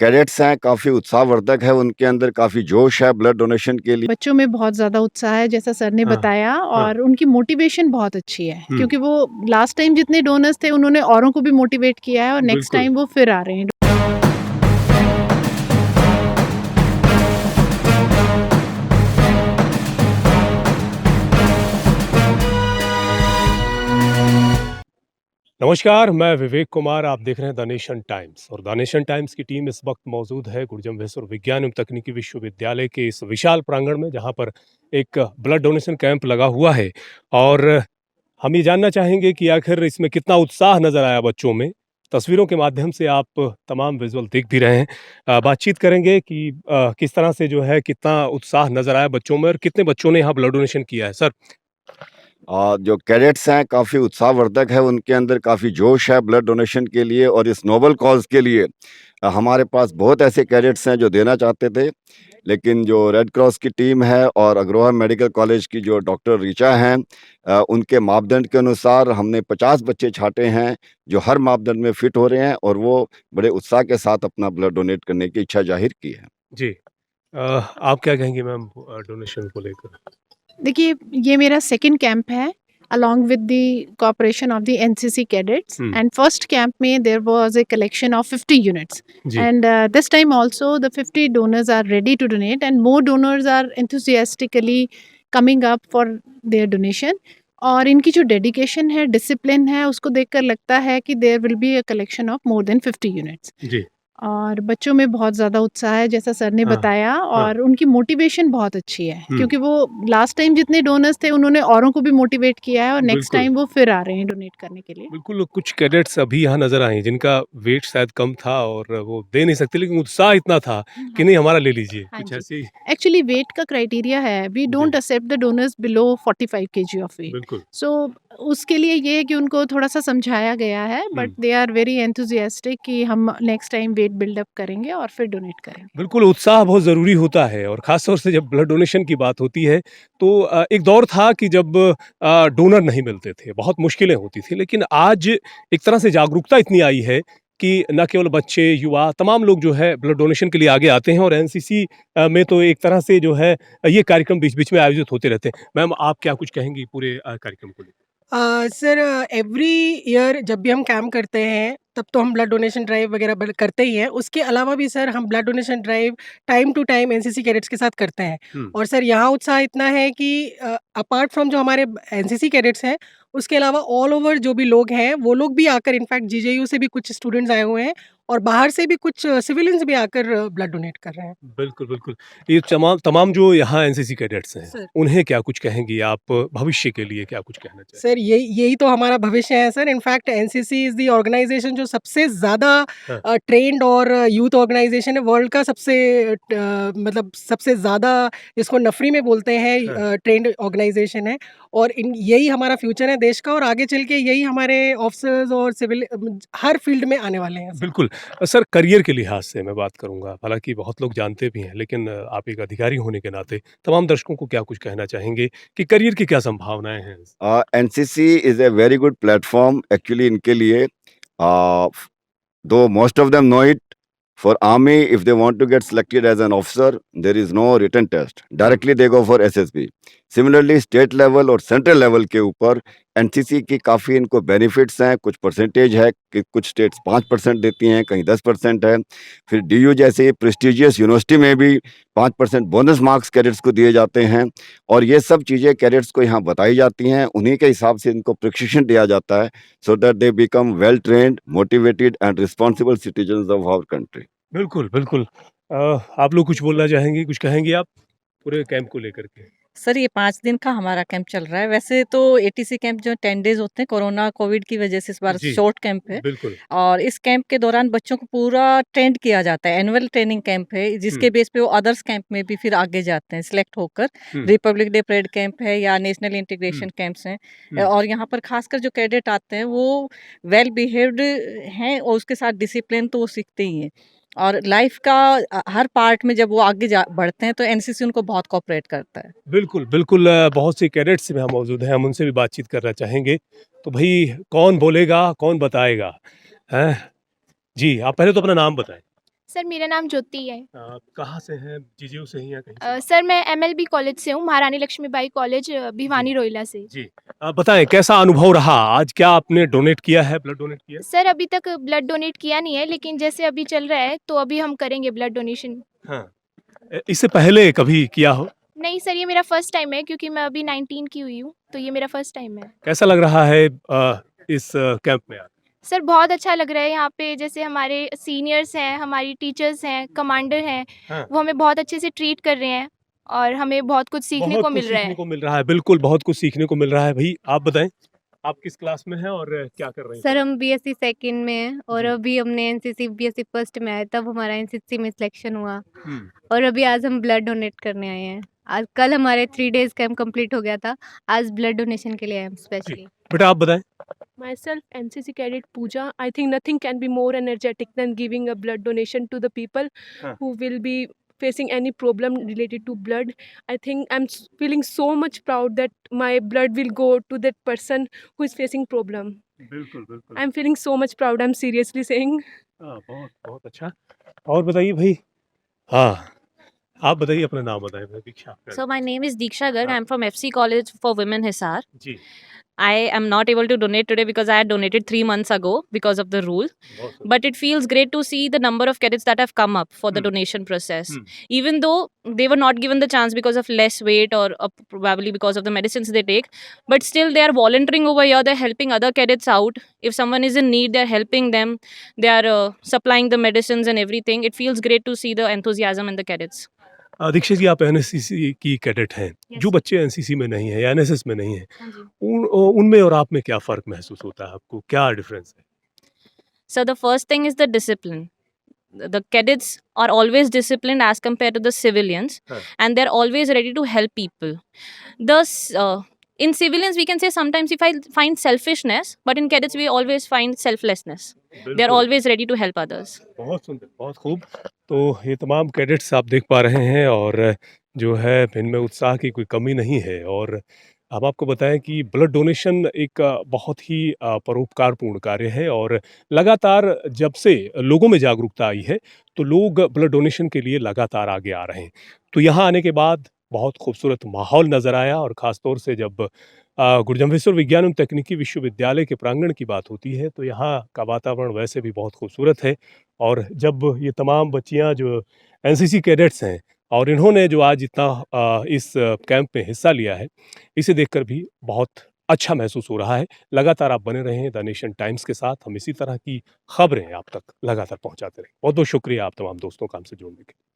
Cadets हैं काफ़ी उत्साहवर्धक है, उनके अंदर काफ़ी जोश है ब्लड डोनेशन के लिए। बच्चों में बहुत ज़्यादा उत्साह है जैसा सर ने हाँ, बताया हाँ। और उनकी मोटिवेशन बहुत अच्छी है हुँ। क्योंकि वो लास्ट टाइम जितने डोनर्स थे उन्होंने औरों को भी मोटिवेट किया है और नेक्स्ट बिल्कुल। टाइम वो फिर आ रहे हैं। नमस्कार, मैं विवेक कुमार, आप देख रहे हैं द नेशन टाइम्स और द नेशन टाइम्स की टीम इस वक्त मौजूद है गुरजम वेसुर विज्ञान एवं तकनीकी विश्वविद्यालय के इस विशाल प्रांगण में, जहां पर एक ब्लड डोनेशन कैंप लगा हुआ है। और हम ये जानना चाहेंगे कि आखिर इसमें कितना उत्साह नज़र आया बच्चों में। तस्वीरों के माध्यम से आप तमाम विजुअल देख भी रहे हैं। बातचीत करेंगे कि किस तरह से जो है कितना उत्साह नज़र आया बच्चों में और कितने बच्चों ने यहाँ ब्लड डोनेशन किया है। सर। जो कैडेट्स हैं काफ़ी उत्साहवर्धक है, उनके अंदर काफ़ी जोश है ब्लड डोनेशन के लिए और इस नोबल कॉज़ के लिए। हमारे पास बहुत ऐसे कैडेट्स हैं जो देना चाहते थे, लेकिन जो रेड क्रॉस की टीम है और अग्रवाल मेडिकल कॉलेज की जो डॉक्टर ऋचा हैं, उनके मापदंड के अनुसार हमने 50 बच्चे छाँटे हैं, जो हर मापदंड में फिट हो रहे हैं और वो बड़े उत्साह के साथ अपना ब्लड डोनेट करने की इच्छा ज़ाहिर की है। जी। आप क्या कहेंगी मैम डोनेशन को लेकर? देखिए, ये मेरा सेकंड कैंप है along with the cooperation of the NCC cadets. And first camp में there was a collection of 50 units. जी। And this time also the 50 donors are ready to donate and more donors are enthusiastically coming up for their donation. और इनकी जो dedication है, discipline है, उसको देखकर लगता है कि there will be a collection of more than 50 units. जी। और बच्चों में बहुत ज़्यादा उत्साह है जैसा सर ने हाँ, बताया हाँ। और उनकी मोटिवेशन बहुत अच्छी है हुँ। क्योंकि वो लास्ट टाइम जितने डोनर्स थे उन्होंने औरों को भी मोटिवेट किया है और नेक्स्ट बिल्कुल। टाइम वो फिर आ रहे हैं डोनेट करने के लिए। बिल्कुल, कुछ कैडेट्स अभी यहाँ नज़र आए हैं जिनका वेट शायद कम था और वो दे नहीं सकते, लेकिन उत्साह इतना था कि नहीं हमारा ले लीजिए, हाँ कुछ जी, ऐसे ही। एक्चुअली वेट का क्राइटेरिया है, वी जी। Don't accept the donors below 45 KG of weight. बिल्कुल। सो उसके लिए ये है कि उनको थोड़ा-सा समझाया गया है, but they are very enthusiastic कि हम next time weight build up करेंगे और फिर डोनेट करेंगे। बिल्कुल, उत्साह बहुत ज़रूरी होता है और ख़ास तौर से जब ब्लड डोनेशन की बात होती है, तो एक दौर था कि जब डोनर नहीं मिलते थे, बहुत मुश्किलें होती थी। लेकिन आज एक तरह से जागरूकता इतनी आई है कि न केवल बच्चे, युवा, तमाम लोग जो है ब्लड डोनेशन के लिए आगे आते हैं और एनसीसी में तो एक तरह से जो है ये कार्यक्रम बीच-बीच में आयोजित होते रहते हैं। मैम, आप क्या कुछ कहेंगी पूरे कार्यक्रम को लेकर? सर, एवरी ईयर जब भी हम कैंप करते हैं तब तो हम ब्लड डोनेशन ड्राइव वगैरह करते ही हैं। उसके अलावा भी सर हम blood donation drive time to time NCC cadets के साथ करते हैं। और सर यहाँ उत्साह इतना है कि अपार्ट फ्रॉम जो हमारे एनसीसी कैडेट्स हैं, उसके अलावा ऑल ओवर जो भी लोग हैं वो लोग भी आकर, इनफैक्ट जीजेयू से भी कुछ स्टूडेंट्स आए हुए हैं और बाहर से भी कुछ सिविलियंस भी आकर ब्लड डोनेट कर रहे हैं। बिल्कुल, बिल्कुल। ये तमाम तमाम जो यहाँ एनसीसी कैडेट्स हैं, सर। उन्हें क्या कुछ कहेंगी आप? भविष्य के लिए क्या कुछ कहना चाहेंगी? सर, यही यही तो हमारा भविष्य है sir. In fact NCC is the organisation जो सबसे ज़्यादा हाँ। ट्रेन्ड और यूथ ऑर्गेनाइज़ेशन है वर्ल्ड का। सबसे मतलब सबसे ज़्यादा इसको नफ़री में बोलते हैं, हाँ। ट्रेन्ड ऑर्गेनाइज़ेशन है। और यही हमारा फ्यूचर है देश का और आगे चल के यही हमारे ऑफ़िसर्स और सिविल हर फ़ील्ड में आने वाले हैं सर। बिल्कुल। सर, करियर के लिहाज से मैं बात करूँगा, हालाँकि बहुत लोग जानते भी हैं, लेकिन आप एक अधिकारी होने के नाते तमाम दर्शकों को क्या कुछ कहना चाहेंगे कि करियर की क्या संभावनाएँ हैं? NCC is a very good platform actually इनके लिए, though most of them know it. For army, if they want to get selected as an officer, there is no written test. Directly they go for SSB. Similarly, state level और central level के ऊपर NCC की काफ़ी इनको benefits हैं। कुछ percentage है कि कुछ स्टेट्स 5% देती हैं, कहीं 10% है। फिर डीयू जैसे प्रेस्टिजियस यूनिवर्सिटी में भी 5% बोनस मार्क्स कैडेट्स को दिए जाते हैं और ये सब चीज़ें कैडेट्स को यहाँ बताई जाती हैं। उन्हीं के हिसाब से इनको प्रशिक्षण दिया जाता है so that they become well trained, motivated and responsible citizens of our country. बिल्कुल, बिल्कुल। आप लोग कुछ बोलना चाहेंगी, कुछ कहेंगी आप पूरे कैंप को लेकर के? सर, ये 5 दिन का हमारा कैंप चल रहा है। वैसे तो एटीसी कैंप जो 10 डेज़ होते हैं, कोरोना, कोविड की वजह से इस बार जी। शॉर्ट कैंप है। बिल्कुल। और इस कैंप के दौरान बच्चों को पूरा ट्रेंड किया जाता है। एनुअल ट्रेनिंग कैंप है, जिसके बेस पे वो अदर्स कैंप में भी फिर आगे जाते हैं सिलेक्ट होकर। रिपब्लिक डे परेड कैंप है या नेशनल इंटीग्रेशन कैंप्स हैं। और यहाँ पर खासकर जो कैडेट आते हैं वो वेल बिहेव्ड हैं और उसके साथ डिसिप्लिन तो वो सीखते ही हैं। और लाइफ का हर पार्ट में जब वो आगे बढ़ते हैं तो एनसीसी उनको बहुत कोऑपरेट करता है। बिल्कुल, बिल्कुल। बहुत से कैडेट्स यहाँ मौजूद हैं, हम उनसे भी बातचीत करना चाहेंगे। तो भई कौन बोलेगा, कौन बताएगा? हैं? जी, आप पहले तो अपना नाम बताएँ। सर मेरा नाम ज्योति है। कहाँ से हैं? जीजीयू से ही या कहीं से? सर मैं एमएलबी कॉलेज से हूँ, महारानी लक्ष्मीबाई कॉलेज भिवानी रोहिला से। जी। बताएं कैसा अनुभव रहा आज? क्या आपने डोनेट किया है, ब्लड डोनेट किया है? सर अभी तक ब्लड डोनेट किया नहीं है, लेकिन जैसे अभी चल रहा है तो अभी हम करेंगे ब्लड डोनेशन। हाँ। इससे पहले कभी किया हो? नहीं सर, ये मेरा फर्स्ट टाइम है क्योंकि मैं अभी 19 की हुई हूँ, तो ये मेरा फर्स्ट टाइम है। कैसा लग रहा है इस कैंप में आके? सर बहुत अच्छा लग रहा है यहाँ पे, जैसे हमारे सीनियर्स हैं, हमारी टीचर्स हैं, कमांडर हैं, हाँ। वो हमें बहुत अच्छे से ट्रीट कर रहे हैं और हमें बहुत कुछ सीखने बहुत को कुछ मिल रहा सीखने है। को मिल रहा है, बिल्कुल बहुत कुछ सीखने को मिल रहा है। भाई आप बताएं, आप किस क्लास में हैं और क्या कर रहे हैं? सर हम बीएससी सेकंड में हैं और जी। अभी हमने एनसीसी बीएससी फर्स्ट में आए तब हमारा एनसीसी में सिलेक्शन हुआ हम्म, और अभी आज हम ब्लड डोनेट करने आए हैं। आज कल हमारे 3 डेज कैंप कंप्लीट हो गया था, आज ब्लड डोनेशन के लिए आए हम स्पेशली। बेटा आप बताएं। Myself, NCC cadet Pooja. I think nothing can be more energetic than giving a blood donation to the people Huh. who will be facing any problem related to blood. I think I'm feeling so much proud that my blood will go to that person who is facing problem. बिल्कुल बिल्कुल। I'm feeling so much proud. I'm seriously saying. बहुत बहुत अच्छा। और बताइए भाई। हाँ, आप बताइए, अपना नाम बताएं। मैं दीक्षा कर- So my name is Diksha Garg. हाँ। I'm from FC College for Women Hisar. Ji. I am not able to donate today because I had donated 3 months ago because of the rule. बहुत सुंदर। But it feels great to see the number of cadets that have come up for the Hmm. donation process. Hmm. Even though they were not given the chance because of less weight or probably because of the medicines they take, but still they are volunteering over here. They're helping other cadets out. If someone is in need, they're helping them. They are supplying the medicines and everything. It feels great to see the enthusiasm in the cadets. Dixit जी, आप NSC की cadet हैं। Yes. जो बच्चे NCC में नहीं है या NSS में नहीं है, हाँ जी। उनमें और आप में क्या फर्क महसूस होता है? आपको क्या डिफरेंस है? So the first thing is the discipline. The cadets are always disciplined as compared to the civilians, Huh. and they're always ready to help people. In civilians, we can say sometimes if I find selfishness, but in cadets we always find selflessness. They're बिल्कुल। always ready to help others. बहुत सुंदर, बहुत खूब। तो ये तमाम cadets आप देख पा रहे हैं और जो है इनमें उत्साह की कोई कमी नहीं है। और हम आपको बताएं कि ब्लड डोनेशन एक बहुत ही परोपकारपूर्ण कार्य है और लगातार जब से लोगों में जागरूकता आई है तो लोग ब्लड डोनेशन के लिए लगातार आगे आ रहे हैं। तो यहाँ आने के बाद बहुत खूबसूरत माहौल नज़र आया और ख़ास तौर से जब गुरजम्भेश्वर विज्ञान एवं तकनीकी विश्वविद्यालय के प्रांगण की बात होती है तो यहाँ का वातावरण वैसे भी बहुत खूबसूरत है। और जब ये तमाम बच्चियाँ जो एनसीसी कैडेट्स हैं और इन्होंने जो आज इतना इस कैंप में हिस्सा लिया है, इसे देखकर भी बहुत अच्छा महसूस हो रहा है। लगातार आप बने रहें द नेशन टाइम्स के साथ, हम इसी तरह की खबरें आप तक लगातार पहुंचाते रहें। बहुत बहुत शुक्रिया आप तमाम दोस्तों का हमसे जुड़ने के लिए।